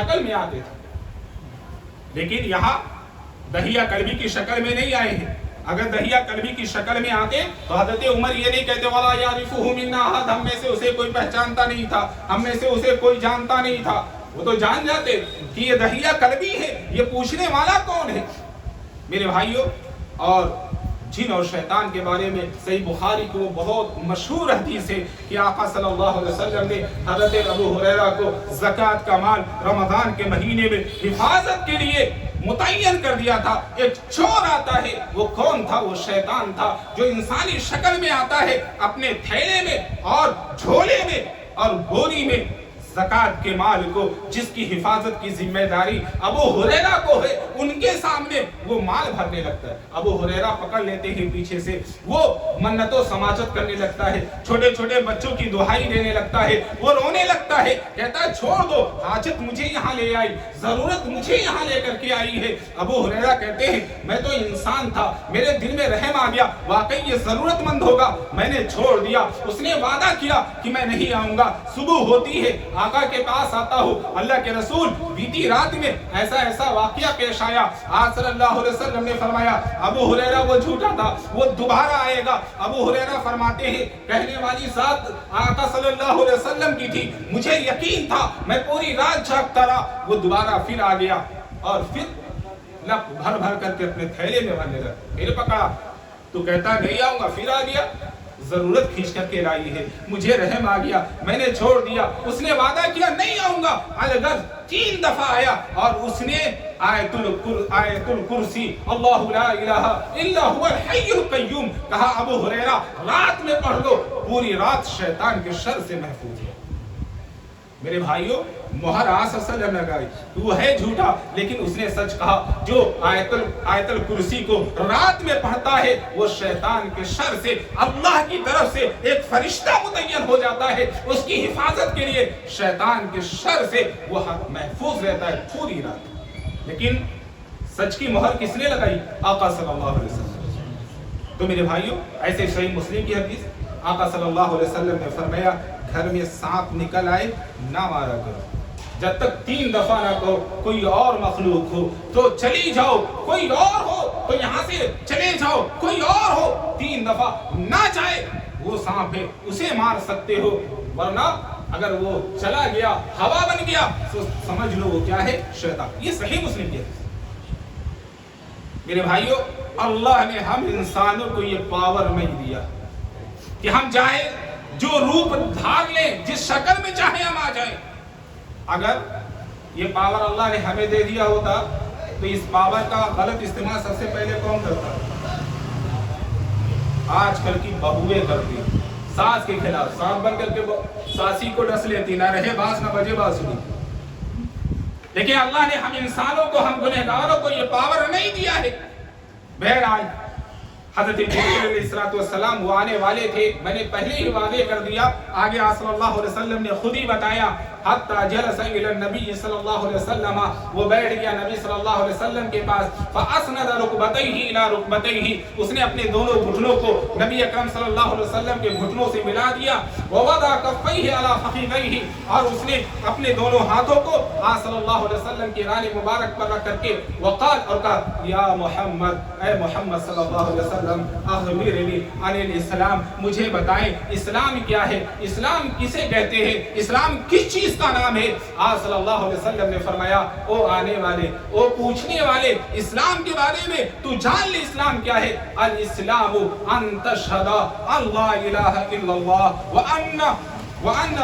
شکل میں آتے تھے، لیکن یہاں دہیا کلبی کی شکل میں نہیں آئے ہیں۔ اگر دہیا کلبی کی شکل میں آتے تو حضرت عمر یہ نہیں کہتے وَلَا يَعْرِفُهُ مِنَّا أَحَدٌ، ہم میں سے اسے کوئی پہچانتا نہیں تھا، ہم میں سے اسے کوئی جانتا نہیں تھا۔ وہ تو جان جاتے کہ یہ دہیا کلبی ہے، یہ پوچھنے والا کون ہے۔ میرے بھائیوں، اور جن اور شیطان کے بارے میں صحیح بخاری کو بہت مشہور حدیث ہے کہ آقا صلی اللہ علیہ وسلم نے حضرت ابو ہریرہ کو زکوٰۃ کا مال رمضان کے مہینے میں حفاظت کے لیے متعین کر دیا تھا۔ ایک چور آتا ہے، وہ کون تھا؟ وہ شیطان تھا، جو انسانی شکل میں آتا ہے، اپنے تھیلے میں اور جھولے میں اور بوری میں زکوٰۃ کے مال کو، جس کی حفاظت کی ذمہ داری ابو ہریرہ کو ہے، ان کے سامنے وہ مال بھرنے لگتا ہے۔ ابو ہریرہ پکڑ لیتے ہیں پیچھے سے، وہ منت و سماجت کرنے لگتا ہے، چھوٹے چھوٹے بچوں کی دہائی دینے لگتا ہے، وہ رونے لگتا ہے، کہتا ہے چھوڑ دو، حاجت مجھے یہاں لے آئی، ضرورت مجھے یہاں لے کر کے آئی ہے۔ ابو ہریرہ کہتے ہیں میں تو انسان تھا، میرے دل میں رحم آ گیا، واقعی یہ ضرورت مند ہوگا، میں نے چھوڑ دیا۔ اس نے وعدہ کیا کہ میں نہیں آؤں گا۔ صبح ہوتی ہے، آقا کے پاس آتا ہوں، اللہ کے رسول بیتی رات میں ایسا ایسا واقعہ پیش آیا۔ آج صلی اللہ علیہ وسلم نے فرمایا ابو ہریرہ وہ جھوٹا تھا، وہ دوبارہ آئے گا۔ ابو ہریرہ فرماتے ہیں کہنے والی ذات آقا صلی اللہ علیہ وسلم کی تھی، مجھے یقین تھا، میں پوری رات جاگتا رہا، وہ دوبارہ پھر آ گیا اور پھر لپ بھر بھر کر کے اپنے تھیلے میں بھرنے لگا۔ پھر پکڑا تو کہتا نہیں آؤں گا، پھر آ گیا، ضرورت کھینچ کر کے لائی ہے، مجھے رحم آ گیا، میں نے چھوڑ دیا۔ اس نے وعدہ کیا نہیں آؤں گا، الغرض 3 دفعہ آیا اور اس نے آیت الکرسی اللہ لا الہ الا هو الحی القیوم کہا۔ ابو ہریرہ رات میں پڑھ لو، پوری رات شیطان کے شر سے محفوظ ہے۔ میرے بھائیوں، مہر آس اصل لگائی، وہ ہے جھوٹا لیکن اس نے سچ کہا۔ جو آیت الکرسی کو رات میں پڑھتا ہے وہ شیطان کے شر سے اللہ کی طرف سے ایک فرشتہ متعین ہو جاتا ہے، اس کی حفاظت کے لیے شیطان کے شر سے وہ محفوظ رہتا ہے پوری رات۔ لیکن سچ کی مہر کس نے لگائی؟ آقا صلی اللہ علیہ وسلم۔ تو میرے بھائیوں، ایسے صحیح مسلم کی حدیث آقا صلی اللہ علیہ وسلم نے فرمایا گھر میں سانپ نکل آئے نہ مارا کرو، جب تک 3 دفعہ نہ کہو کوئی اور مخلوق ہو تو چلی جاؤ، کوئی اور ہو تو یہاں سے چلے جاؤ، کوئی اور ہو 3 دفعہ نہ جائے، وہ سانپ ہے اسے مار سکتے ہو، ورنہ اگر وہ چلا گیا ہوا بن گیا تو سمجھ لو وہ کیا ہے؟ شیطان۔ یہ صحیح مسلم کی حدیث۔ میرے بھائیوں، اللہ نے ہم انسانوں کو یہ پاور نہیں دیا کہ ہم چاہے جو روپ دھار لیں، جس شکل میں چاہے ہم آ جائیں۔ اگر یہ پاور اللہ نے ہمیں دے دیا ہوتا تو اس پاور کا غلط استعمال سب سے پہلے کون کرتا؟ آج کل کی بہویں کرتی، ساس کے خلاف سانپ بن کر کے ساسی کو ڈس لیتی، نہ رہے باس نہ بجے بانسری۔ لیکن اللہ نے ہم انسانوں کو، ہم گنہگاروں کو یہ پاور نہیں دیا ہے۔ بہرحال حضرت جبریل علیہ السلام وہ آنے والے تھے، میں نے پہلے ہی واضح کر دیا، آگے آپ صلی اللہ علیہ وسلم نے خود ہی بتایا۔ حتی جلس الی النبی صلی اللہ علیہ وسلم، وہ بیٹھ گیا نبی صلی اللہ علیہ وسلم کے پاس، فاسند رکبتیہ الی رکبتیہ، اس نے اپنے دونوں گھٹنوں کو نبی اکرم صلی اللہ علیہ وسلم کے گھٹنوں سے ملا دیا، ووضع کفیہ علی فخذیہ، اور اس نے اپنے دونوں ہاتھوں کو آپ صلی اللہ علیہ وسلم کی ران مبارک پر رکھ کر کے وقال، اور کہا یا محمد، اے محمد صلی اللہ علیہ وسلم، اخبرنی عن الاسلام، مجھے بتائیں اسلام کیا ہے، اسلام کسے کہتے ہیں، اسلام کس چیز کا نام ہے؟ آپ صلی اللہ علیہ وسلم نے فرمایا او آنے والے، او پوچھنے والے، اسلام کے بارے میں تو جان لے اسلام کیا ہے۔ الاسلام ان تشہد ان لا الہ الا اللہ وان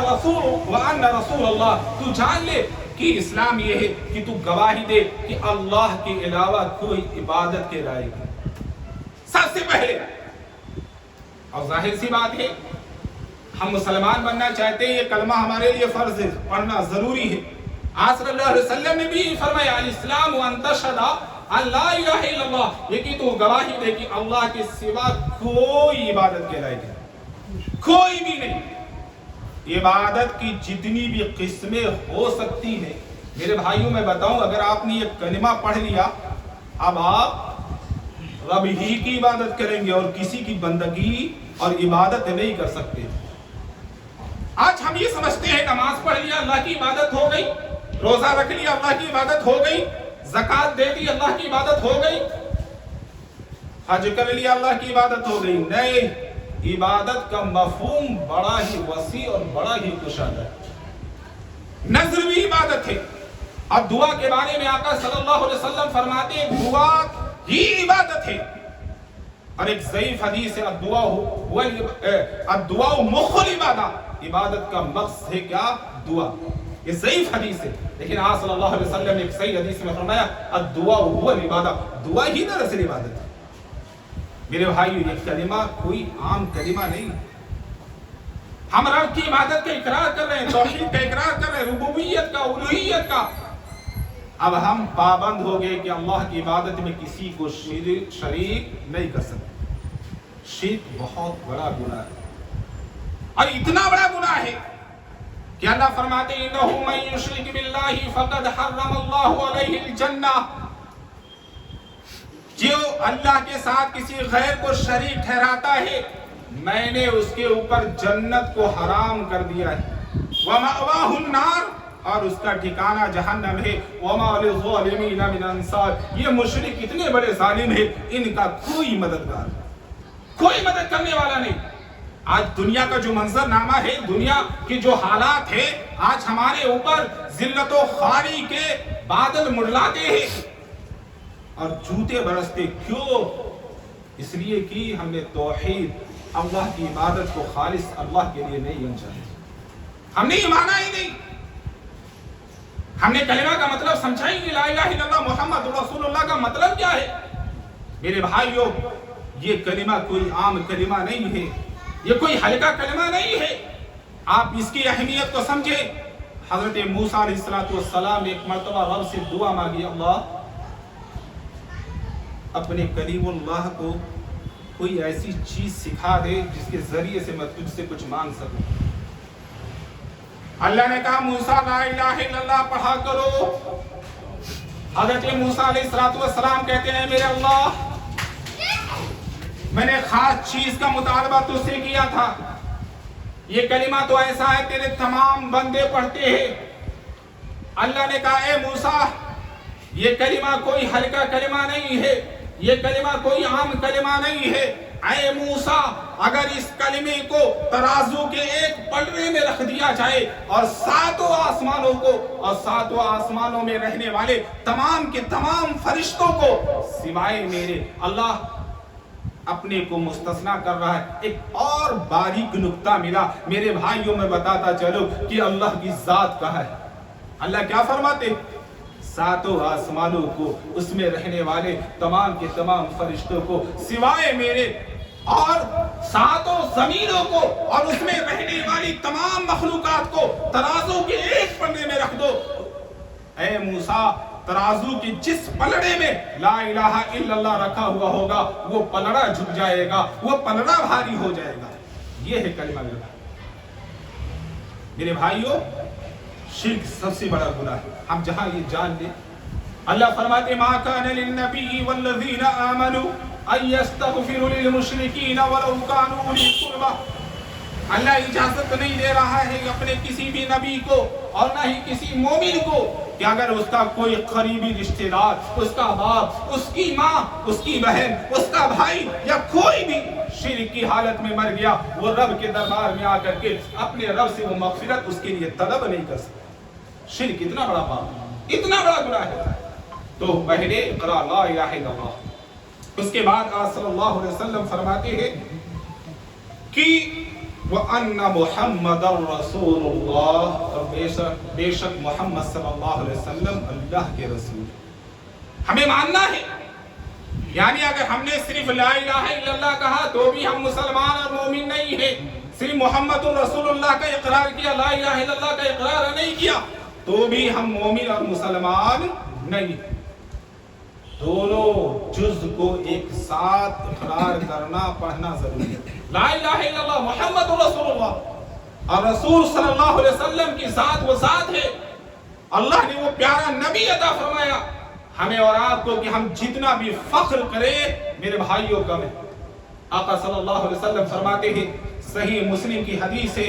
رسول اللہ، تو جان لے کہ اسلام یہ ہے کہ تو گواہی دے کہ اللہ کے علاوہ کوئی عبادت کے لائق ہے، سب سے پہلے۔ اور ظاہر سی بات ہے ہم مسلمان بننا چاہتے ہیں، یہ کلمہ ہمارے لیے فرض ہے، پڑھنا ضروری ہے۔ آپ صلی اللہ علیہ وسلم نے بھی فرمایا الاسلام ان تشہد ان لا الہ الا اللہ، یہ کہ تو گواہی دے کہ اللہ کے سوا کوئی عبادت کے لائق ہے، کوئی بھی نہیں۔ عبادت کی جتنی بھی قسمیں ہو سکتی ہیں، میرے بھائیوں میں بتاؤں، اگر آپ نے یہ کلمہ پڑھ لیا، اب آپ رب ہی کی عبادت کریں گے اور کسی کی بندگی اور عبادت نہیں کر سکتے۔ آج ہم یہ سمجھتے ہیں نماز پڑھ لیا اللہ کی عبادت ہو گئی، روزہ رکھ لیا اللہ کی عبادت ہو گئی، زکات دے دی اللہ کی عبادت ہو گئی، حج کر لیا اللہ کی عبادت ہو گئی؟ نہیں، عبادت کا مفہوم بڑا ہی وسیع اور بڑا ہی کشادہ ہے۔ نظر بھی عبادت ہے۔ اب دعا کے بارے میں آقا صلی اللہ علیہ وسلم فرماتے ہیں دعا ہی عبادت ہے، اور ایک ضعیف حدیث ہے الدعاء مخ العبادہ، عبادت کا مقصد ہے کیا؟ دعا۔ یہ ضعیف حدیث ہے، لیکن آقا صلی اللہ علیہ وسلم نے ایک صحیح حدیث میں فرمایا الدعاء هو العبادہ، دعا ہی دراصل عبادت ہے۔ میرے بھائیو، یہ کلمہ کوئی عام کلمہ نہیں، ہم رب کی عبادت کا اقرار کر رہے ہیں، توحید کا اقرار کر رہے ہیں، ربوبیت کا، الوہیت کا۔ اب ہم پابند ہو گئے کہ اللہ کی عبادت میں کسی کو شریک نہیں کر سکتے۔ شرک بہت بڑا گناہ ہے، اور اتنا بڑا گناہ ہے کہ اللہ فرماتے ہیں انہ من یشرک باللہ فقد حرم اللہ علیہ الجنہ، جو اللہ کے ساتھ کسی غیر کو شریک ٹھہراتا ہے میں نے اس کے اوپر جنت کو حرام کر دیا ہے، وَمَأْوَاهُ النَّارُ، اور اس کا ٹھکانہ جہنم ہے، وَمَا لِلظَّالِمِينَ مِنْ أَنصَارٍ، یہ مشرک اتنے بڑے ظالم ہیں ان کا کوئی مددگار، کوئی مدد کرنے والا نہیں۔ آج دنیا کا جو منظر نامہ ہے، دنیا کی جو حالات ہے، آج ہمارے اوپر ذلت و خواری کے بادل منڈلاتے ہیں اور جوتے برستے، کیوں؟ اس لیے کہ ہم نے توحید، اللہ کی عبادت کو خالص اللہ کے لیے نہیں انجام، ہم نے یہ مانا ہی نہیں، ہم نے کلمہ کا مطلب سمجھا ہی نہیں، لا الہ الا اللہ محمد رسول اللہ کا مطلب کیا ہے؟ میرے بھائیوں، یہ کلمہ کوئی عام کلمہ نہیں ہے، یہ کوئی ہلکا کلمہ نہیں ہے، آپ اس کی اہمیت کو سمجھیں۔ حضرت موسیٰ علیہ السلام نے ایک مرتبہ رب سے دعا مانگی، اللہ اپنے کلیم اللہ کو کوئی ایسی چیز سکھا دے جس کے ذریعے سے میں تجھ سے کچھ مانگ سکوں۔ اللہ نے کہا موسیٰ لا الہ الا اللہ پڑھا کرو۔ حضرت موسیٰ علیہ السلام کہتے ہیں میرے اللہ، میں نے خاص چیز کا مطالبہ تجھ سے کیا تھا، یہ کلمہ تو ایسا ہے تیرے تمام بندے پڑھتے ہیں۔ اللہ نے کہا اے موسیٰ، یہ کلمہ کوئی ہلکا کلمہ نہیں ہے، یہ کلمہ کوئی عام کلمہ نہیں ہے۔ اے موسیٰ، اگر اس کلمے کو ترازو کے ایک پلڑے میں رکھ دیا جائے اور ساتوں آسمانوں کو اور ساتوں آسمانوں میں رہنے والے تمام کے تمام فرشتوں کو سوائے میرے، اللہ اپنے کو مستثنیٰ کر رہا ہے۔ ایک اور باریک نکتہ ملا میرے بھائیوں، میں بتاتا چلو کہ اللہ کی ذات کہاں ہے۔ اللہ کیا فرماتے؟ ساتوں آسمانوں کو، اس میں رہنے والے تمام کے تمام فرشتوں کو سوائے میرے، اور ساتوں زمینوں کو اور اس میں رہنے والی تمام مخلوقات کو ترازو کے ایک پلڑے میں رکھ دو۔ اے موسیٰ، ترازو کی جس پلڑے میں لا الہ الا اللہ رکھا ہوا ہوگا وہ پلڑا جھک جائے گا، وہ پلڑا بھاری ہو جائے گا۔ یہ ہے کلمہ میرے بھائیوں، شرک سب سے بڑا گناہ ہے۔ ہم جہاں یہ جان لیں، اللہ فرماتے ما کان للنبی والذین آمنوا ان یستغفروا للمشرکین ولو کانوا اولی قربى، اللہ اجازت نہیں دے رہا ہے اپنے کسی بھی نبی کو اور نہ ہی کسی مومن کو کہ اگر اس کا کوئی قریبی رشتہ دار، اس کا باپ، اس کی ماں، اس کی بہن، اس کا بھائی یا کوئی بھی شرک کی حالت میں مر گیا، وہ رب کے دربار میں آ کر کے اپنے رب سے وہ مغفرت اس کے لیے طلب نہیں کر سکتا۔ شرک اتنا بڑا پاپ، اتنا بڑا گناہ ہے۔ تو پہلے اقرا لا الہ الا اللہ، اس کے بعد آپ صلی اللہ علیہ وسلم فرماتے ہیں کہ وَأَنَّ مُحَمَّدًا رَسُولُ اللَّهِ، اور بے شک محمد صلی اللہ علیہ وسلم اللہ کے رسول۔ ہمیں ماننا ہے، یعنی اگر ہم نے صرف لا الہ الا اللہ کہا تو بھی ہم مسلمان اور مومن نہیں ہیں، صرف محمد رسول اللہ کا اقرار کیا، لا الہ الا اللہ کا اقرار نہیں کیا تو بھی ہم مومن اور مسلمان نہیں۔ دونوں جز کو ایک ساتھ اقرار کرنا، پڑھنا ضروری ہے۔ لا الہ الا اللہ محمد رسول اللہ، اور رسول صلی اللہ علیہ وسلم کی ذات وہ ذات ہے، اللہ نے وہ پیارا نبی عطا فرمایا ہمیں اور آپ کو کہ ہم جتنا بھی فخر کریں میرے بھائیوں کم ہے۔ آقا صلی اللہ علیہ وسلم فرماتے ہیں، صحیح مسلم کی حدیث ہے،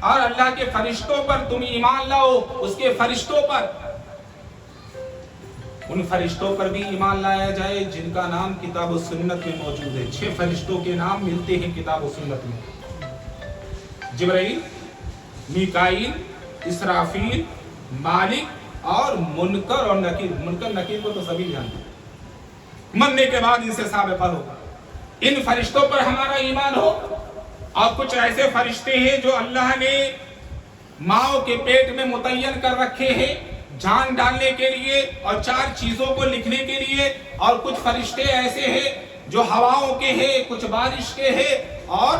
اور اللہ کے فرشتوں پر تم ایمان لاؤ، اس کے فرشتوں پر، ان فرشتوں پر بھی ایمان لایا جائے جن کا نام کتاب و سنت میں موجود ہے۔ 6 فرشتوں کے نام ملتے ہیں کتاب و سنت میں، جبرائیل، میکائیل، اسرافیل، مالک اور منکر اور نکیر۔ منکر نکیر کو تو سبھی جانتے ہیں، مرنے کے بعد ان سے سابقہ ہوگا۔ ان فرشتوں پر ہمارا ایمان ہو۔ اور کچھ ایسے فرشتے ہیں جو اللہ نے ماں کے پیٹ میں متعین کر رکھے ہیں جان ڈالنے کے لیے اور 4 چیزوں کو لکھنے کے لیے، اور کچھ فرشتے ایسے ہیں جو ہواؤں کے ہیں، کچھ بارش کے ہیں، اور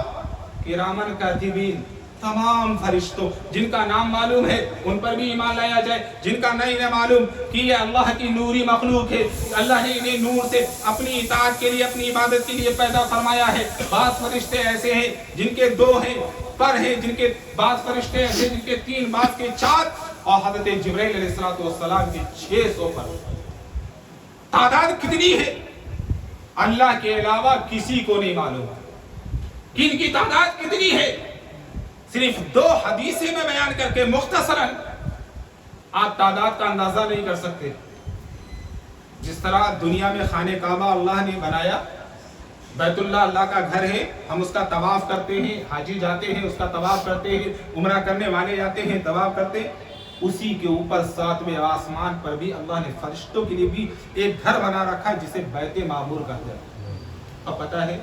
کرامن کاتبین، تمام فرشتوں جن کا نام معلوم ہے ان پر بھی ایمان لایا جائے، جن کا نہیں معلوم کہ یہ اللہ کی نوری مخلوق ہے، اللہ نے انہیں نور سے اپنی اطاعت کے لیے، اپنی عبادت کے لیے پیدا فرمایا ہے۔ بعض فرشتے ایسے ہیں جن کے 2 ہیں پر ہیں، جن کے بعض فرشتے ایسے جن کے 3، بعض کے 4، اور حضرت جبرائیل علیہ السلام کی 600 پر۔ تعداد کتنی ہے اللہ کے علاوہ کسی کو نہیں معلوم کہ ان کی تعداد کتنی ہے۔ صرف 2 حدیثیں میں بیان کر کے مختصراً آپ تعداد کا اندازہ نہیں کر سکتے۔ جس طرح دنیا میں خانہ کعبہ اللہ نے بنایا، بیت اللہ اللہ کا گھر ہے، ہم اس کا طواف کرتے ہیں، حاجی جاتے ہیں اس کا طواف کرتے ہیں، عمرہ کرنے والے جاتے ہیں طواف کرتے ہیں، اسی کے اوپر 7ویں آسمان پر بھی اللہ نے فرشتوں کے لیے بھی ایک گھر بنا رکھا ہے جسے بیت معمور کہتے ہیں۔ اب پتہ ہے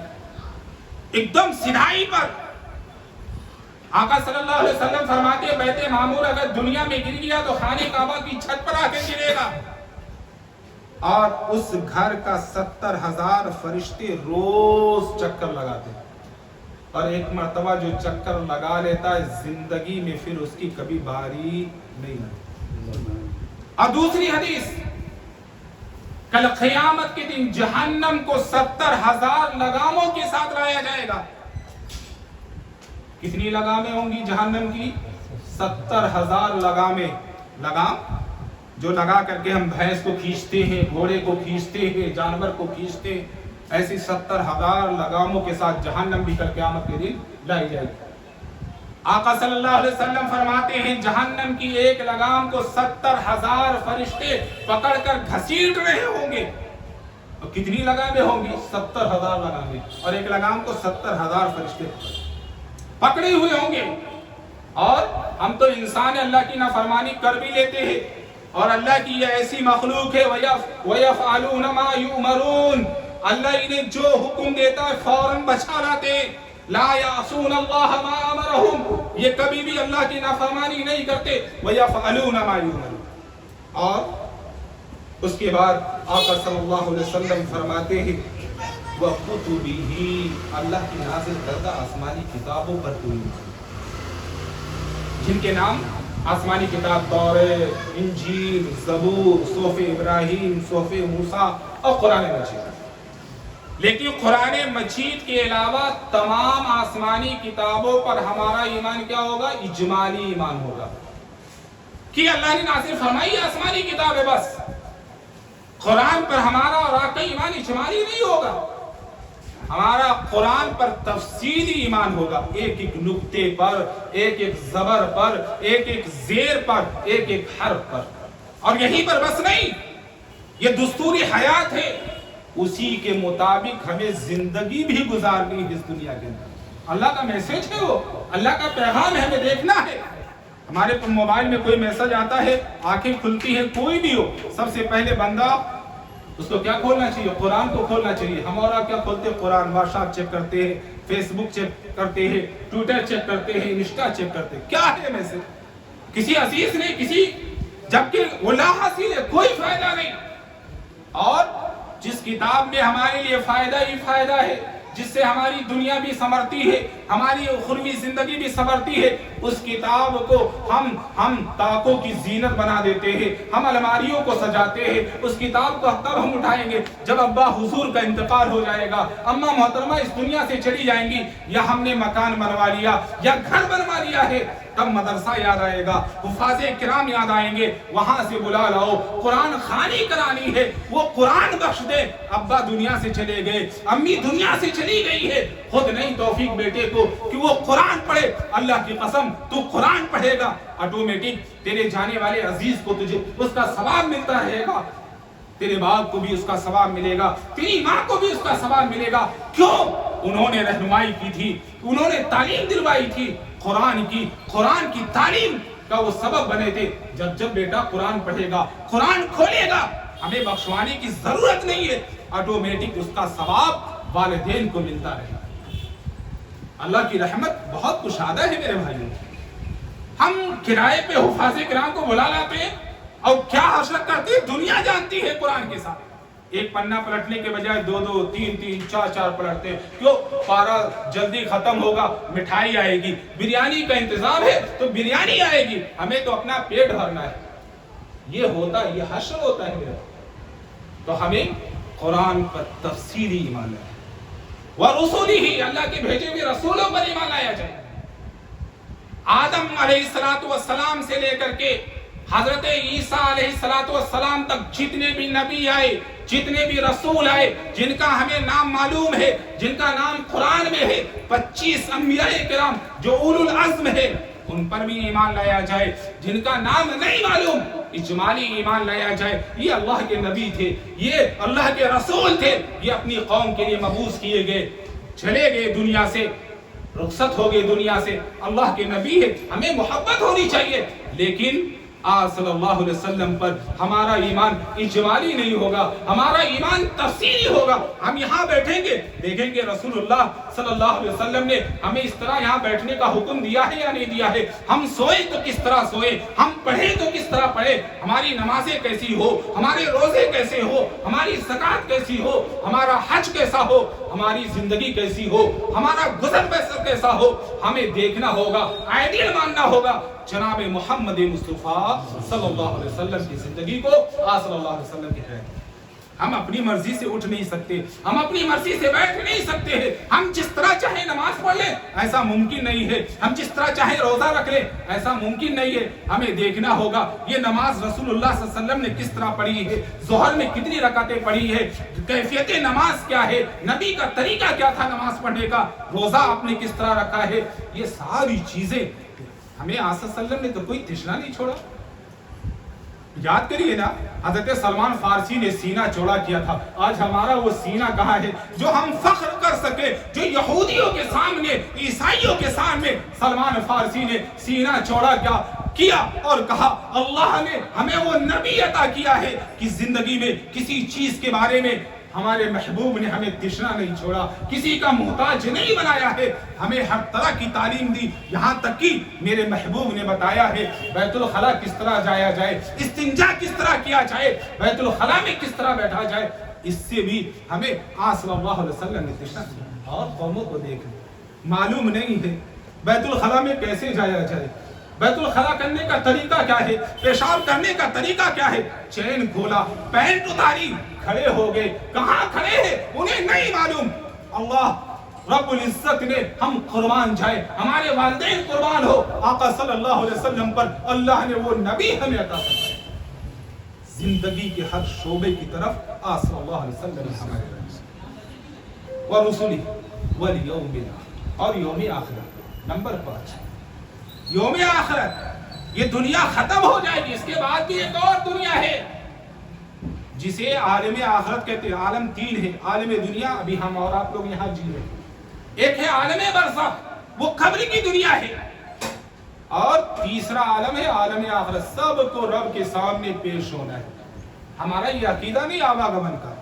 ایک دم سدھائی پر آقا صلی اللہ علیہ وسلم فرماتے ہیں بیت معمور اگر دنیا میں گر گیا تو خانہ کعبہ کی چھت پر آ کے گرے گا، اور اس گھر کا 70,000 فرشتے روز چکر لگاتے ہیں، اور ایک مرتبہ جو چکر لگا لیتا ہے زندگی میں پھر اس کی کبھی باری نہیں لگتی۔ اور دوسری حدیث، کل قیامت کے دن جہنم کو 70,000 لگاموں کے ساتھ لایا جائے گا۔ کتنی لگامیں ہوں گی جہنم کی؟ 70,000 لگامیں۔ لگام جو لگا کر کے ہم بھینس کو کھینچتے ہیں، گھوڑے کو کھینچتے ہیں، جانور کو کھینچتے ہیں، ایسی 70,000 لگاموں کے ساتھ جہنم بھی کل قیامت کے دن لائی جائے گی۔ آقا صلی اللہ علیہ وسلم فرماتے ہیں جہنم کی ایک لگام کو 70,000 فرشتے پکڑ کر گھسیٹ رہے ہوں گے۔ اور کتنی لگامیں ہوں گی؟ 70,000 لگامیں، اور ایک لگام کو 70,000 فرشتے پکڑے ہوئے ہوں گے۔ اور ہم تو انسان اللہ کی نافرمانی کر بھی لیتے ہیں، اور اللہ کی یہ ایسی مخلوق ہے وَيَفْعَلُونَ مَا يُؤْمَرُونَ، اللہ انہیں جو حکم دیتا ہے فوراً بچا لاتے، لا يعصون اللہ ما امرهم، یہ کبھی بھی اللہ کی نافرمانی نہیں کرتے، وَيَفْعَلُونَ مَا يُؤْمَرُونَ۔ اور اس کے بعد آقا صلی اللہ علیہ وسلم فرماتے ہیں وَكُتُبِهِ، اللہ کی نازل کردہ آسمانی کتابوں پر کوئی جن کے نام آسمانی کتاب توریت، انجیل، زبور، صحف ابراہیم، صحف موسیٰ اور قرآن مجید۔ لیکن قرآن مجید کے علاوہ تمام آسمانی کتابوں پر ہمارا ایمان کیا ہوگا؟ اجمالی ایمان ہوگا کہ اللہ نے نازل فرمائی آسمانی کتاب ہے بس۔ قرآن پر ہمارا اور آپ کا ایمان اجمالی نہیں ہوگا، ہمارا قرآن پر تفصیلی ایمان ہوگا، ایک ایک نقطے پر، ایک ایک زبر پر، ایک ایک زیر پر، ایک ایک حرف پر۔ اور یہیں پر بس نہیں، یہ دستور حیات ہے، اسی کے مطابق ہمیں زندگی بھی گزارنی ہے اس دنیا کے اندر۔ اللہ کا میسج ہے، وہ اللہ کا پیغام ہے، ہمیں دیکھنا ہے۔ ہمارے موبائل میں کوئی میسج آتا ہے، آنکھیں کھلتی ہیں، کوئی بھی ہو، سب سے پہلے بندہ اس کو کیا کھولنا چاہیے؟ قرآن کو کھولنا چاہیے۔ ہم اور آپ کیا کھولتے ہیں؟ قرآن، واٹس ایپ چیک کرتے ہیں، فیس بک چیک کرتے ہیں، ٹویٹر چیک کرتے ہیں، انسٹا چیک کرتے ہیں۔ کیا ہے میسج؟ کسی عزیز نے کسی، جبکہ وہ لا حاصل ہے، کوئی فائدہ نہیں۔ اور جس کتاب میں ہمارے لیے فائدہ ہی فائدہ ہے، جس سے ہماری دنیا بھی سنورتی ہے، ہماری اخروی زندگی بھی سنورتی ہے، اس کتاب کو ہم تاکوں کی زینت بنا دیتے ہیں، ہم الماریوں کو سجاتے ہیں۔ اس کتاب کو تب ہم اٹھائیں گے جب ابا حضور کا انتقال ہو جائے گا، اماں محترمہ اس دنیا سے چلی جائیں گی، یا ہم نے مکان بنوا لیا یا گھر بنوا لیا ہے، تب مدرسہ یاد آئے گا، حفاظ کرام یاد آئیں گے، وہاں سے بلا لاؤ، قرآن خوانی کرانی ہے، وہ قرآن بخش دے۔ ابا دنیا سے چلے گئے، امی دنیا سے چلی گئی ہے، خود نہیں توفیق بیٹے کو کہ وہ قرآن پڑھے۔ اللہ کی قسم تو قرآن پڑھے گا آٹومیٹک تیرے جانے والے عزیز کو تجھے اس کا ثواب ملتا رہے گا، تیرے باپ کو بھی اس کا ثواب ملے گا، تیری ماں کو بھی اس کا ثواب ملے گا۔ کیوں؟ انہوں نے رہنمائی کی تھی، انہوں نے تعلیم دلوائی تھی قرآن کی تعلیم کا وہ سبب بنے تھے۔ جب بیٹا قرآن پڑھے گا، قرآن کھولے گا، ہمیں بخشوانے کی ضرورت نہیں ہے، آٹومیٹک اس کا ثواب والدین کو ملتا رہے گا۔ اللہ کی رحمت بہت کشادہ ہے میرے بھائیوں۔ ہم کرائے پہ حفاظ کرام کو بلا لاتے ہیں اور کیا حسرت کرتے ہیں، دنیا جانتی ہے قرآن کے ساتھ۔ ایک پنہ پلٹنے کے بجائے 2 3 4 پلٹتے ہیں، کیوں؟ پارا جلدی ختم ہوگا، مٹھائی آئے گی، بریانی کا انتظام ہے تو بریانی آئے گی، ہمیں تو اپنا پیٹ بھرنا ہے۔ یہ حشر ہوتا ہے میرا۔ تو ہمیں قرآن پر تفصیلی ایمان لانا ہے، وَرُسُلِهِ، اللہ کے بھیجے ہوئے رسولوں پر ایمان لایا جائے۔ آدم علیہ السلام سے لے کر کے حضرت عیسیٰ علیہ السلام تک جتنے بھی نبی آئے، جتنے بھی رسول آئے، جن کا ہمیں نام معلوم ہے، جن کا نام قرآن میں ہے، 25 انبیاء کرام جو اولو العزم ہے، ان پر بھی ایمان لایا جائے۔ جن کا نام نہیں معلوم، اجمالی ایمان لایا جائے، یہ اللہ کے نبی تھے، یہ اللہ کے رسول تھے، یہ اپنی قوم کے لیے مبعوث کیے گئے، چلے گئے دنیا سے، رخصت ہو گئے دنیا سے، اللہ کے نبی ہے، ہمیں محبت ہونی چاہیے۔ لیکن آپ صلی اللہ علیہ وسلم پر ہمارا ایمان اجمالی نہیں ہوگا، ہمارا ایمان تفصیلی ہوگا۔ ہم یہاں بیٹھیں گے، دیکھیں گے رسول اللہ صلی اللہ علیہ وسلم نے ہمیں اس طرح یہاں بیٹھنے کا حکم دیا ہے یا نہیں دیا ہے، ہم سوئے تو کس طرح سوئے، ہم پڑھیں تو کس طرح پڑھے، ہماری نمازیں کیسی ہو، ہمارے روزے کیسے ہو، ہماری زکوٰۃ کیسی ہو، ہمارا حج کیسا ہو، ہماری زندگی کیسی ہو، ہمارا گزر بسر کیسا ہو، ہمیں دیکھنا ہوگا، آئیڈیل ماننا ہوگا جناب محمد مصطفیٰ صلی اللہ علیہ وسلم کی زندگی کو، آپ صلی اللہ علیہ وسلم کی ہے۔ ہم اپنی مرضی سے اٹھ نہیں سکتے، ہم اپنی مرضی سے بیٹھ نہیں سکتے ہیں، ہم جس طرح چاہے نماز پڑھ لیں ایسا ممکن نہیں ہے، ہم جس طرح چاہے روزہ رکھ لیں ایسا ممکن نہیں ہے۔ ہمیں دیکھنا ہوگا یہ نماز رسول اللہ صلی اللہ علیہ وسلم نے کس طرح پڑھی ہے، ظہر میں کتنی رکعتیں پڑھی ہے، کیفیت نماز کیا ہے، نبی کا طریقہ کیا تھا نماز پڑھنے کا، روزہ آپ نے کس طرح رکھا ہے، یہ ساری چیزیں ہمیں آقا صلی اللہ علیہ وسلم نے تو کوئی تشنا نہیں چھوڑا۔ یاد کریے نا، حضرت سلمان فارسی نے سینہ چوڑا کیا تھا، آج ہمارا وہ سینہ کہاں ہے جو ہم فخر کر سکے، جو یہودیوں کے سامنے، عیسائیوں کے سامنے سلمان فارسی نے سینہ چوڑا کیا اور کہا اللہ نے ہمیں وہ نبی عطا کیا ہے کہ زندگی میں کسی چیز کے بارے میں ہمارے محبوب نے ہمیں تشنا نہیں چھوڑا، کسی کا محتاج نہیں بنایا ہے، ہمیں ہر طرح کی تعلیم دی، یہاں تک کہ میرے محبوب نے بتایا ہے بیت الخلاء کس طرح جایا جائے، استنجا کس طرح کیا جائے، بیت الخلاء میں کس طرح بیٹھا جائے۔ اس سے بھی ہمیں آقا صلی اللہ علیہ وسلم نے تشنا دیا۔ اور قوموں کو دیکھ معلوم نہیں ہے بیت الخلاء میں کیسے جایا جائے، بیت الخلاء کرنے کا طریقہ کیا ہے، پیشاب کرنے کا طریقہ کیا ہے، چین کھولا، پینٹ اتاری، کھڑے ہو گئے، کہاں کھڑے ہیں انہیں نہیں معلوم۔ اللہ رب العزت نے ہم قربان جائے، ہمارے والدین قربان ہو آقا صلی اللہ علیہ وسلم پر، اللہ نے وہ نبی ہمیں عطا فرمایا۔ زندگی کے ہر شعبے کی طرف آقا صلی اللہ علیہ وسلم نے ہمارے ورسولہ والیوم الآخر، اور یوم آخرت۔ نمبر 5 یوم آخرت، یہ دنیا ختم ہو جائے گی، اس کے بعد بھی ایک اور دنیا ہے جسے عالم آخرت کہتے ہیں۔ عالم 3 ہے، عالم دنیا ابھی ہم اور آپ لوگ یہاں جی رہے ہیں، ایک ہے عالم برزخ، وہ قبر کی دنیا ہے، اور تیسرا عالم ہے عالم آخرت، سب کو رب کے سامنے پیش ہونا ہے۔ ہمارا یہ عقیدہ نہیں آواگمن کا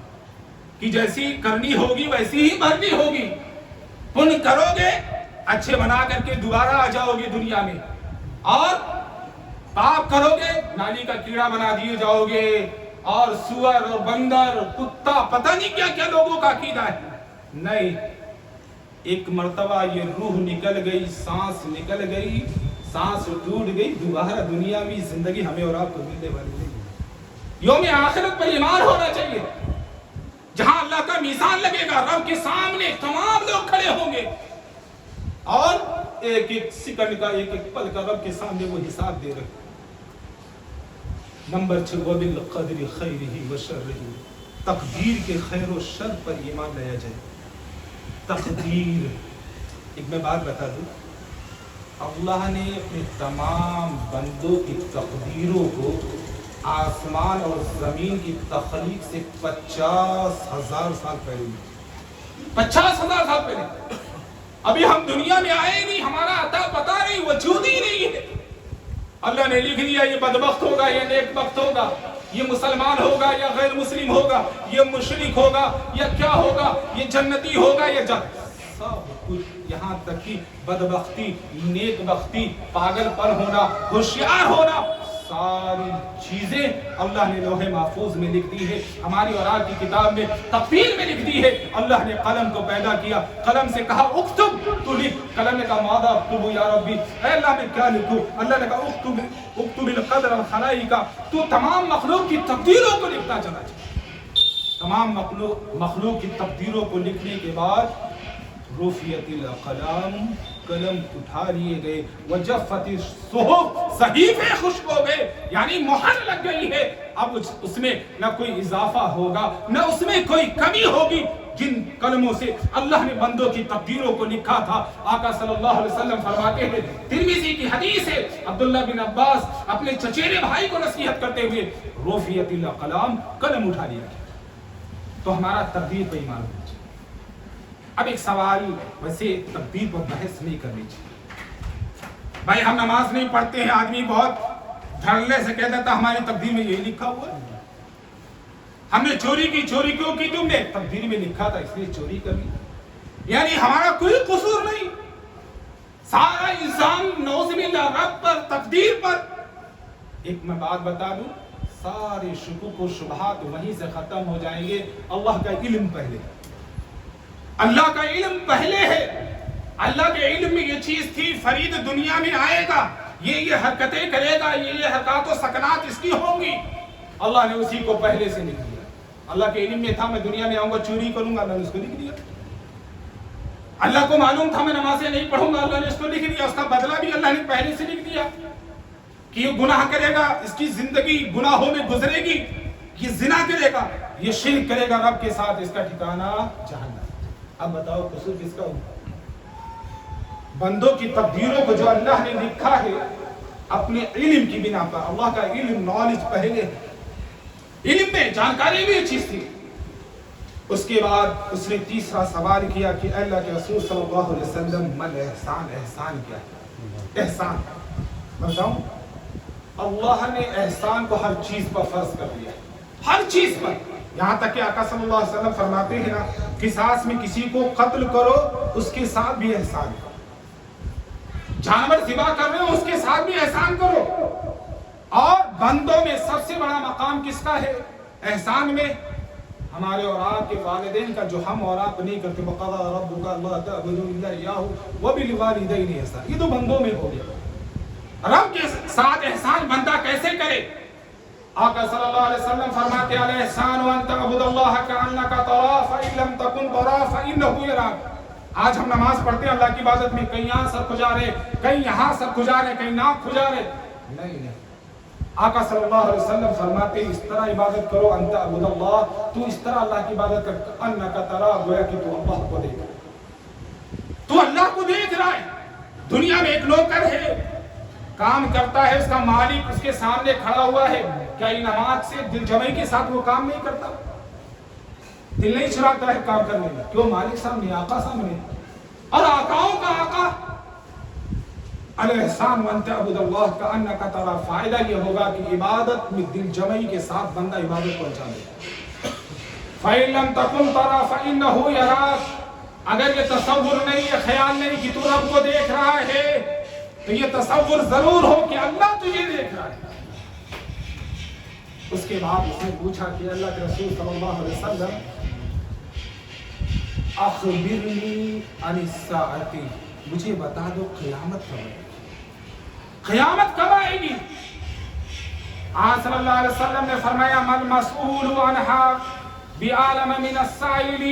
کہ جیسی کرنی ہوگی ویسی ہی بھرنی ہوگی، پن کرو گے اچھے بنا کر کے دوبارہ آ جاؤ گے دنیا میں، اور پاپ کرو گے نالی کا کیڑا بنا دیے جاؤ گے، اور سور اور بندر کتا پتہ نہیں کیا کیا لوگوں کا عقیدہ ہے۔ نہیں، ایک مرتبہ یہ روح نکل گئی، سانس نکل گئی، سانس ٹوٹ گئی، دوبارہ دنیا میں زندگی ہمیں اور آپ کو ملنے والی نہیں۔ یوم آخرت پر ایمان ہونا چاہیے، جہاں اللہ کا میزان لگے گا، رب کے سامنے تمام لوگ کھڑے ہوں گے، اور ایک ایک سیکنڈ کا، ایک ایک پل کا رب کے سامنے وہ حساب دے رہے۔ نمبر 6 وَبِالْقَدْرِ خَيْرِهِ وَشَرِّهِ، تقدیر کے خیر و شر پر ایمان لایا جائے۔ تقدیر، ایک میں بات بتا دوں، اللہ نے اپنے تمام بندوں کی تقدیروں کو آسمان اور زمین کی تخلیق سے 50,000 سال پہلے 50,000 سال پہلے. ابھی ہم دنیا میں آئے نہیں, ہمارا عطا پتا نہیں, وجود ہی نہیں ہے. اللہ نے لکھ دیا یہ بدبخت ہوگا, یہ نیک بخت ہوگا, یہ مسلمان ہوگا یا غیر مسلم ہوگا, یہ مشرک ہوگا یا کیا ہوگا, یہ جنتی ہوگا یا سب کچھ, یہاں تک کہ بدبختی, نیک بختی, پاگل پن ہونا, ہوشیار ہونا, ساری چیزیں اللہ نے لوح محفوظ میں لکھ دی ہے. ہماری اور آپ کی کتاب میں تفصیل میں لکھ دی ہے. اللہ نے قلم کو پیدا کیا, قلم سے کہا اکتب, تو لکھ. قلم نے کہا ماذا اکتب یا ربی, اے اللہ میں کیا لکھوں؟ اللہ نے کہا اکتب القدر الخلائق, تو تمام مخلوق کی تقدیروں کو لکھتا چلا جائے. تمام مخلوق کی تقدیروں کو لکھنے کے بعد رفعت الاقلام, قلم اٹھا لیے گئے, وجفت الصحف, صحیفے خشک ہو گئے, یعنی مہر لگ گئی ہے. اب اس میں نہ کوئی اضافہ ہوگا نہ اس میں کوئی کمی ہوگی. جن قلموں سے اللہ نے بندوں کی تقدیروں کو لکھا تھا, آقا صلی اللہ علیہ وسلم فرماتے ہیں, ترمذی کی حدیث ہے, عبداللہ بن عباس اپنے چچیرے بھائی کو نصیحت کرتے ہوئے, رفعت الاقلام, قلم اٹھا لیا گیا. تو ہمارا تقدیر پہ ایمان ہونا چاہیے. اب ایک سوال, ویسے تقدیر پر بحث نہیں کرنی چاہیے. بھائی ہم نماز نہیں پڑھتے ہیں, آدمی بہت دھڑلے سے کہہ دیتا ہماری تقدیر میں یہی لکھا ہوا ہے. ہم نے چوری کی, چوری کیوں کی تم نے؟ تقدیر میں لکھا تھا اس لیے چوری کر لی. یعنی ہمارا کوئی قصور نہیں, سارا انسان نعوذ باللہ رب پر, تقدیر پر. ایک میں بات بتا دوں, سارے شکوک و شبہات وہیں سے ختم ہو جائیں گے. اللہ کا علم پہلے, اللہ کا علم پہلے ہے. اللہ کے علم میں یہ چیز تھی, فرید دنیا میں آئے گا, یہ حرکتیں کرے گا, یہ حرکات و سکنات اس کی ہوں گی. اللہ نے اسی کو پہلے سے لکھ دیا. اللہ کے علم میں تھا میں دنیا میں آؤں گا, چوری کروں گا, اللہ نے اس کو لکھ دیا. اللہ کو معلوم تھا میں نمازیں نہیں پڑھوں گا, اللہ نے اس کو لکھ دیا. اس کا بدلہ بھی اللہ نے پہلے سے لکھ دیا کہ یہ گناہ کرے گا, اس کی زندگی گناہوں میں گزرے گی, یہ زنا کرے گا, یہ شرک کرے گا رب کے ساتھ, اس کا ٹھکانہ جہنم. اب بتاؤ قصور کس کا ہوگا؟ بندوں کی تقدیروں کو جو اللہ نے لکھا ہے اپنے علم کی بنا پر. اللہ کا علم, نالج پہلے ہے, علم میں جانکاری بھی یہ چیز تھی. اس کے بعد اس نے تیسرا سوال کیا کہ اے اللہ کے رسول صلی اللہ علیہ وسلم, من احسان, احسان کیا ہے؟ احسان بتاؤں. اللہ نے احسان کو ہر چیز پر فرض کر دیا, ہر چیز پر. یہاں تک کہ آقا صلی اللہ علیہ وسلم فرماتے ہیں نا, قصاص میں کسی کو قتل کرو, اس کے ساتھ بھی احسان کرو. جانور ذبح کر رہے ہو, اس کے ساتھ بھی احسان کرو. اور بندوں میں سب سے بڑا مقام کس کا ہے احسان میں؟ ہمارے اور آپ کے والدین کا, جو ہم اور آپ نہیں کرتے. وَقَضَىٰ رَبُّكَ أَلَّا تَعْبُدُوا إِلَّا إِيَّاهُ وَبِالْوَالِدَيْنِ إِحْسَانًا. یہ تو بندوں میں ہو گیا. رب کے ساتھ احسان بندہ کیسے کرے؟ آقا صلی اللہ علیہ وسلم فرماتے ہیں الاحسان ان تعبد اللہ کأنک تراہ فإن لم تکن تراہ فإنہ یراک. آج ہم نماز پڑھتے ہیں اللہ کی عبادت میں, کہیں یہاں سر کھجا رہے, کہیں یہاں سر کھجا رہے, کہیں ناک کھجا رہے. نہیں, آقا صلی اللہ علیہ وسلم فرماتے ہیں اس طرح عبادت کرو, ان تعبد اللہ, تو اس طرح اللہ کی عبادت کر, کأنک تراہ, گویا کہ تو اللہ کو دیکھ رہا ہے. تو اللہ کو دیکھ رہا ہے. دنیا میں ایک نوکر ہے, کام کرتا ہے, اس کا مالک اس کے سامنے کھڑا ہوا ہے, کیا یہ نماز سے دل جمعی کے ساتھ وہ کام نہیں کرتا؟ دل نہیں چراتا ہے کام کرنے میں, کیوں؟ مالک سامنے, آقا سامنے. اور آقاؤں کا آقا. الاحسان وان تعبد اللہ کأنک تراہ, فائدہ یہ ہوگا کہ عبادت میں دل جمعی کے ساتھ بندہ عبادت کو انجام دے. فإن لم تکن تراہ فإنہ یراک. اگر یہ تصور نہیں, یہ خیال نہیں کہ تو رب کو دیکھ رہا ہے, تو یہ تصور ضرور ہو کہ اللہ تجھے دیکھ رہا ہے. اس کے بعد اس نے پوچھا کہ اللہ کے رسول صلی اللہ علیہ وسلم, اخبرنی عن الساعۃ, مجھے بتا دو قیامت کب آئے گی, قیامت کب آئے گی؟ آن صلی اللہ علیہ وسلم نے فرمایا من مسئول عنہا بعالم من السائل,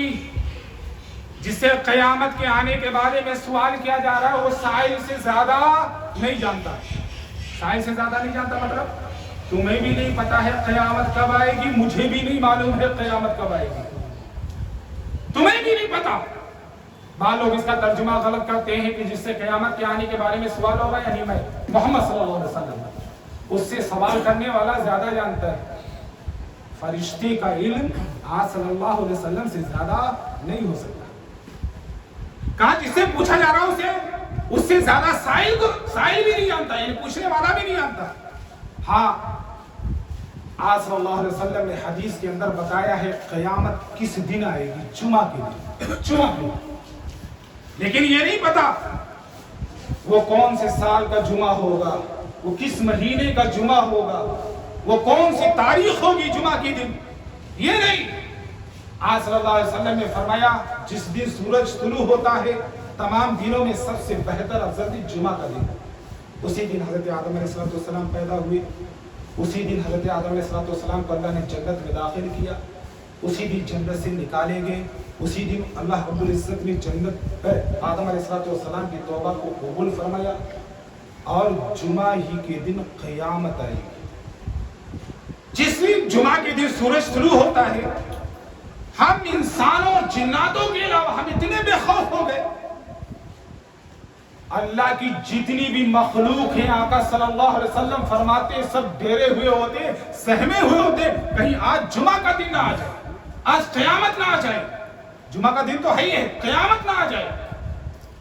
جس سے قیامت کے آنے کے بارے میں سوال کیا جا رہا ہے وہ سائل سے زیادہ نہیں جانتا. سائل سے زیادہ نہیں جانتا مطلب تمہیں بھی نہیں پتا ہے قیامت کب آئے گی, مجھے بھی نہیں معلوم ہے قیامت کب آئے گی, تمہیں بھی نہیں پتا. بعض لوگ اس کا ترجمہ غلط کرتے ہیں کہ جس سے قیامت کے آنے کے بارے میں سوال ہوگا، یعنی میں محمد صلی اللہ علیہ وسلم، اس سے سوال کرنے والا زیادہ جانتا ہے۔ فرشتے کا علم آپ صلی اللہ علیہ وسلم سے زیادہ نہیں ہو سکتا۔ کہا جس سے پوچھا جا رہا اس سے زیادہ سائل بھی نہیں جانتا، یعنی پوچھنے والا بھی نہیں جانتا۔ ہاں آپ صلی اللہ علیہ وسلم نے حدیث کے اندر بتایا ہے قیامت کس دن آئے گی، جمعہ کے دن، جمعہ کے دن، لیکن یہ نہیں پتا وہ کون سے سال کا جمعہ ہوگا، وہ کس مہینے کا جمعہ ہوگا، وہ کون سی تاریخ ہوگی جمعہ کی دن، یہ نہیں۔ آج صلی اللہ علیہ وسلم نے فرمایا جس دن سورج طلوع ہوتا ہے تمام دنوں میں سب سے بہتر افضل دن جمعہ کا دن، اسی دن حضرت آدم علیہ السلام پیدا ہوئے، اسی دن حضرت آدم علیہ السلام کو اللہ نے جنت میں داخل کیا، اسی دن جنت سے نکالے گئے، اسی دن اللہ رب العزت نے جنت پر آدم علیہ السلام کی توبہ کو قبول فرمایا، اور جمعہ ہی کے دن قیامت آئے گی۔ جس دن جمعہ کے دن سورج طلوع ہوتا ہے، ہم انسانوں اور جناتوں کے علاوہ ہم اتنے بے خوف ہو گئے، اللہ کی جتنی بھی مخلوق ہیں آقا صلی اللہ علیہ وسلم فرماتے سب ڈرے ہوئے ہوتے، سہمے ہوئے ہوتے، کہیں آج جمعہ کا دن نہ آ جائے، آج قیامت نہ آ جائے۔ جمعہ کا دن تو ہے ہی ہے، قیامت نہ آ جائے،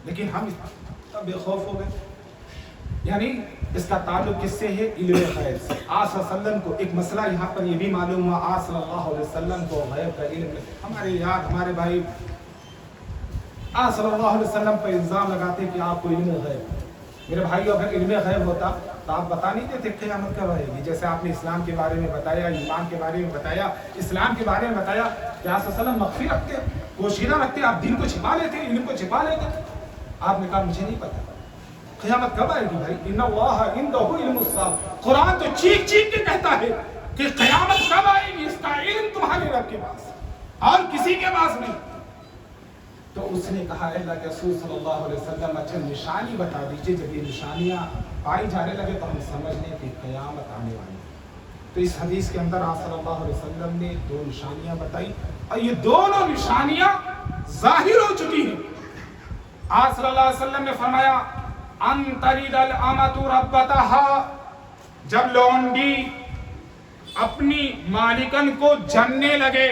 لیکن ہم اتنا بے خوف ہو گئے۔ یعنی اس کا تعلق کس سے ہے؟ علم غیب سے۔ آپ صلی اللہ علیہ وسلم کو ایک مسئلہ یہاں پر یہ بھی معلوم ہوا، آپ صلی اللہ علیہ وسلم کو غیب کا علم ہے۔ ہمارے یار ہمارے بھائی آپ صلی اللہ علیہ وسلم پر الزام لگاتے کہ آپ کو علم غیب۔ میرے بھائیو اگر علم غیب ہوتا تو آپ بتا نہیں دیتے قیامت کب آئے گی؟ جیسے آپ نے اسلام کے بارے میں بتایا، ایمان کے بارے میں بتایا، اسلام کے بارے میں بتایا کہ آپ صلی اللہ علیہ وسلم مخفی رکھتے، پوشیدہ رکھتے، آپ دین کو چھپا لیتے، علم کو چھپا لیتے۔ آپ نے کہا مجھے نہیں پتا قیامت کب آئے گی بھائی، ان اللہ عندہ علم الساعہ۔ قرآن تو چیخ چیخ کے کہتا ہے کہ قیامت کب آئے گی، اس کا علم تمہارے رب کے پاس اور کسی کے پاس نہیں۔ تو اس نے کہا اللہ کے رسول صلی اللہ علیہ وسلم اچھا نشانی بتا دیجئے، جب یہ نشانیاں پائی جانے لگے تو ہم سمجھ لیں کہ قیامت آنے والی ہے۔ تو اس حدیث کے اندر آپ صلی اللہ علیہ وسلم نے دو نشانیاں بتائی، اور یہ دونوں نشانیاں ظاہر ہو چکی ہیں۔ آپ صلی اللہ علیہ وسلم نے فرمایا ان تلد الامۃ ربتہا، جب لونڈی اپنی مالکن کو جننے لگے،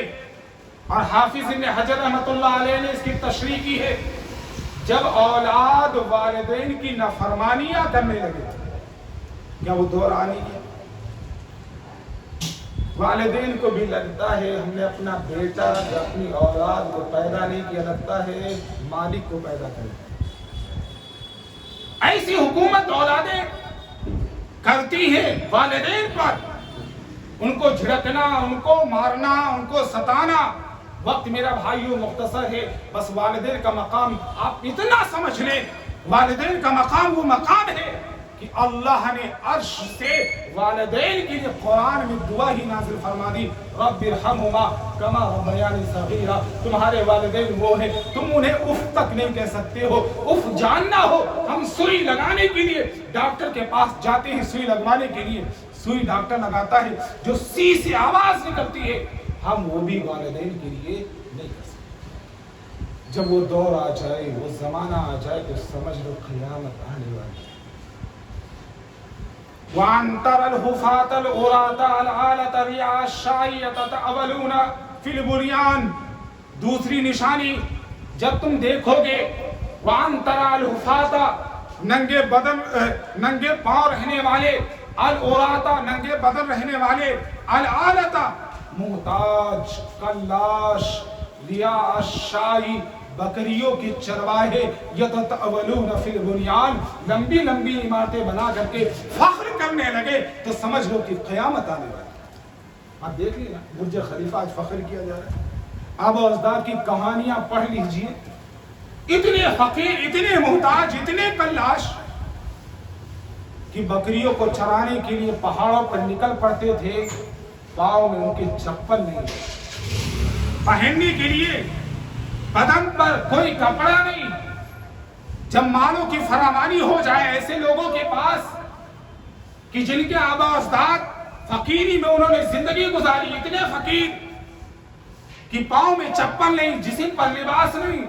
اور حافظ ابن حجر رحمۃ اللہ علیہ نے اس کی تشریح کی ہے، جب اولاد والدین کی نافرمانیاں کرنے لگے، کیا وہ دور آنے کی؟ والدین کو بھی لگتا ہے ہم نے اپنا بیٹا یا اپنی اولاد کو پیدا نہیں کیا، لگتا ہے مالک کو پیدا کرے۔ ایسی حکومت اولادیں کرتی ہیں والدین پر، ان کو جھڑکنا، ان کو مارنا، ان کو ستانا۔ وقت میرا بھائیو مختصر ہے، بس والدین کا مقام آپ اتنا سمجھ لیں، والدین کا مقام وہ مقام ہے کہ اللہ نے عرش سے والدین کے لیے قرآن میں دعا ہی نازل فرما دی، رب ارحمہما کما ربیانی صغیرا۔ تمہارے والدین وہ ہیں، تم انہیں اف تک نہیں کہہ سکتے ہو، اف جاننا ہو۔ ہم سوئی لگانے کے لیے ڈاکٹر کے پاس جاتے ہیں، سوئی لگوانے کے لیے، سوئی ڈاکٹر لگاتا ہے جو سی سے آواز نکلتی ہے، ہم وہ بھی والدین کے لیے نہیں کر سکتے۔ جب وہ دور آ جائے، وہ زمانہ آ جائے تو سمجھ لو قیامت آنے والی ہے۔ وَأَن تَرَى الْحُفَاةَ الْعُرَاةَ الْعَالَةَ رِعَاءَ الشَّاةِ يَتَطَاوَلُونَ فِي الْبُنْيَانِ، دوسری نشانی جب تم دیکھو گے وَأَن تَرَى الْحُفَاةَ ننگے پاؤں رہنے والے، العُرَاةَ ننگے بدن رہنے والے، الْعَالَةَ محتاج، کلاش، رِعَاءَ الشَّاةِ بکریوں کے چرواہے، یتطاولون فی البنیان لمبی لمبی عمارتیں بنا کر کے فخر کرنے لگے، تو سمجھ لو کہ قیامت آنے والی ہے۔ آپ دیکھ لیے نا برج خلیفہ آج فخر کیا جا رہا ہے، آبا و اجداد کی کہانیاں پڑھ لیجئے، اتنے فقیر، اتنے محتاج، اتنے کلاش کہ بکریوں کو چرانے کے لیے پہاڑوں پر نکل پڑتے تھے، پاؤں میں ان کے چپل نہیں، پہننے کے لیے بدن پر کوئی کپڑا نہیں۔ جب مالوں کی فراوانی ہو جائے ایسے لوگوں کے پاس کہ جن کے آبا اجداد فقیری میں انہوں نے زندگی گزاری، اتنے فقیر کہ پاؤں میں چپل نہیں، جسم پر لباس نہیں،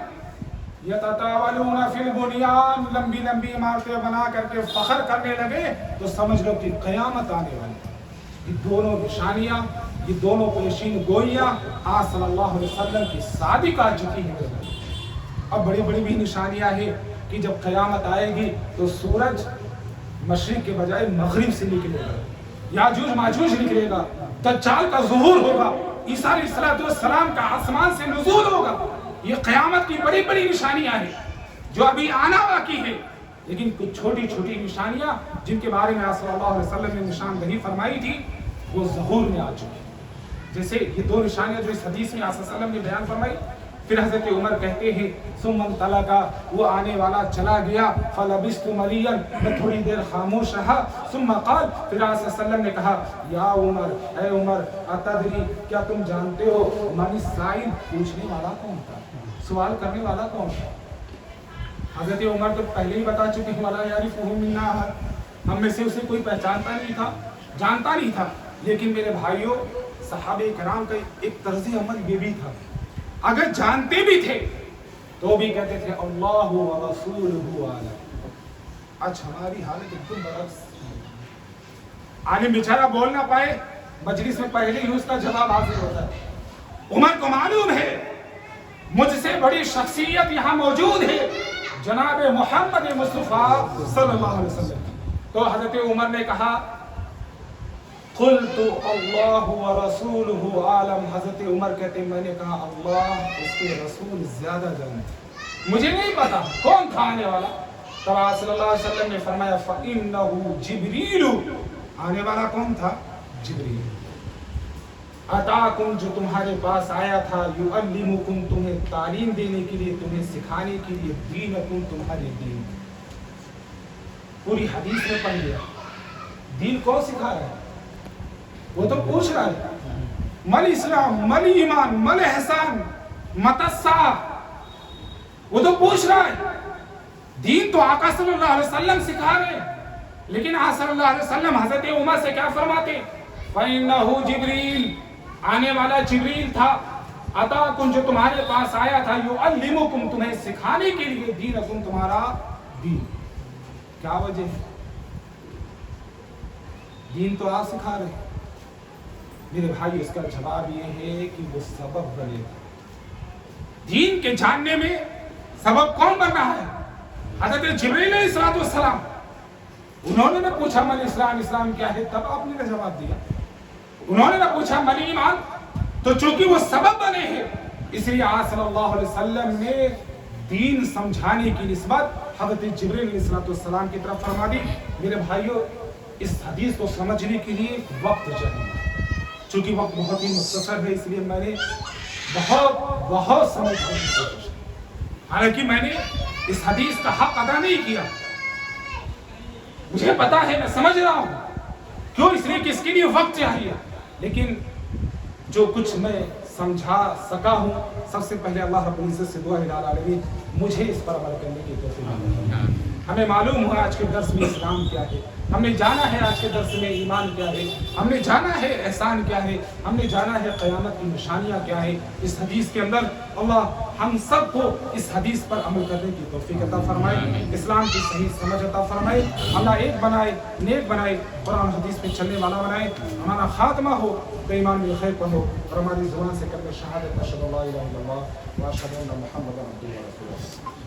یتطاولون فی البنیان، لمبی لمبی عمارتیں بنا کر کے فخر کرنے لگے تو سمجھ لو کہ قیامت آنے والی ہے۔ یہ دونوں نشانیاں، یہ دونوں پیشین گوئیاں آج صلی اللہ علیہ وسلم کی صادق آ چکی ہیں۔ اب بڑی بڑی بھی نشانیاں ہیں کہ جب قیامت آئے گی تو سورج مشرق کے بجائے مغرب سے نکلے گا، یاجوج ماجوج نکلے گا، دجال کا ظہور ہوگا، عیسیٰ علیہ السلام کا آسمان سے نزول ہوگا۔ یہ قیامت کی بڑی بڑی نشانیاں ہیں جو ابھی آنا باقی ہے، لیکن کچھ چھوٹی چھوٹی نشانیاں جن کے بارے میں صلی اللہ علیہ وسلم نے نشاندہی فرمائی تھی وہ ظہور میں آ چکی ہیں۔ جیسے یہ دو نشانیاں جو اس حدیث میں صلی اللہ علیہ وسلم نے بیان فرمائی، پھر حضرت عمر کہتے ہیں ثم انطلقا، وہ آنے والا چلا گیا، فلبثت مليا، میں تھوڑی دیر خاموش رہا، ثم قال، پھر صلی اللہ علیہ وسلم نے کہا یا عمر، اے عمر، اتدری، کیا تم جانتے ہو من السائل، پوچھنے والا کون تھا، سوال کرنے والا کون تھا؟ حضرت عمر تو پہلے ہی بتا چکے ہیں ولا یعرفہ منا احد، ہم میں سے اسے کوئی پہچانتا نہیں تھا، جانتا نہیں تھا۔ لیکن میرے بھائیوں، صحابہ کرام کا ایک طرز عمل یہ بھی تھا، اگر جانتے بھی تھے تو بھی کہتے تھے اللہ و رسولہ اعلم۔ آج ہماری حالت بالکل برعکس، عالم بیچارہ بول نہ پائے، مجلس میں پہلے ہی اس کا جواب حاضر ہوتا ہے۔ عمر کو معلوم ہے مجھ سے بڑی شخصیت یہاں موجود ہے، جناب محمد مصطفیٰ صلی اللہ علیہ وسلم۔ تو حضرت عمر نے کہا قلت اللہ ورسولہ عالم، حضرت عمر کہتے ہیں میں نے کہا اللہ اس کے رسول زیادہ جانتے، مجھے نہیں پتا کون تھا آنے والا۔ تب آپ صلی اللہ علیہ وسلم نے فرمایا فإنہ جبریل، آنے والا کون تھا؟ جبریل۔ اتاکم، جو تمہارے پاس آیا تھا، یعلمکم، تمہیں تعلیم دینے کے لیے، تمہیں سکھانے کے لیے، دینکم، تمہارے دین۔ پوری حدیث میں پڑھ لیا، دین کون سکھا رہا ہے؟ وہ تو پوچھ رہا ہے مل اسلام، مل ایمان، مل احسان، مت الساعہ، وہ تو پوچھ رہا ہے۔ دین تو آقا صلی اللہ علیہ وسلم سکھا رہے ہیں، لیکن آقا صلی اللہ علیہ وسلم حضرت عمر سے کیا فرماتے؟ فَإِنَّهُ جبریل، آنے والا جبریل تھا، اتاکم، جو تمہارے پاس آیا تھا، یعلمکم، تمہیں سکھانے کے لیے، دینکم، تمہارا دین۔ کیا وجہ ہے؟ دین تو آپ سکھا رہے ہیں۔ میرے بھائی اس کا جواب یہ ہے کہ وہ سبب بنے گا۔ دین کے جاننے میں سبب کون بن رہا ہے؟ حضرت جبریل علیہ السلام۔ انہوں نے نہ پوچھا من اسلام، اسلام کیا ہے، تب آپ نے جواب دیا۔ انہوں نے نہ پوچھا من ایمان، تو چونکہ وہ سبب بنے ہیں اس لیے آپ صلی اللہ علیہ وسلم نے دین سمجھانے کی نسبت حضرت جبریل علیہ السلام کی طرف فرما دی۔ میرے بھائیوں، اس حدیث کو سمجھنے کے لیے وقت چاہیے، چونکہ وقت بہت ہی مختصر ہے، اس لیے میں نے بہت سمجھنے کی کوشش کی۔ حالانکہ میں نے اس حدیث کا حق ادا نہیں کیا، مجھے پتا ہے، میں سمجھ رہا ہوں کیوں، اس لیے کہ اس کے لیے وقت چاہیے، لیکن جو کچھ میں سمجھا سکا ہوں، سب سے پہلے اللہ رب العزت سے دعا ہے العالمین مجھے اس پر عمل کرنے کی توفیق عطا۔ ہمیں معلوم ہوا آج کے درس میں اسلام کیا ہے، ہم نے جانا ہے آج کے درس میں ایمان کیا ہے، ہم نے جانا ہے احسان کیا ہے، ہم نے جانا ہے قیامت کی نشانیاں کیا ہے۔ اس حدیث کے اندر اللہ ہم سب کو اس حدیث پر عمل کرنے کی توفیق عطا فرمائے، اسلام کی صحیح سمجھ عطا فرمائے، اللہ ایک بنائے، نیک بنائے، قرآن حدیث میں چلنے والا بنائے، ہمارا خاتمہ ہو تو ایمان میں خیر پر ہو، اور ہماری زبان سے کلمہ شہادت اشہد ان لا الہ الا اللہ و اشہد ان محمدا عبدہ و رسولہ۔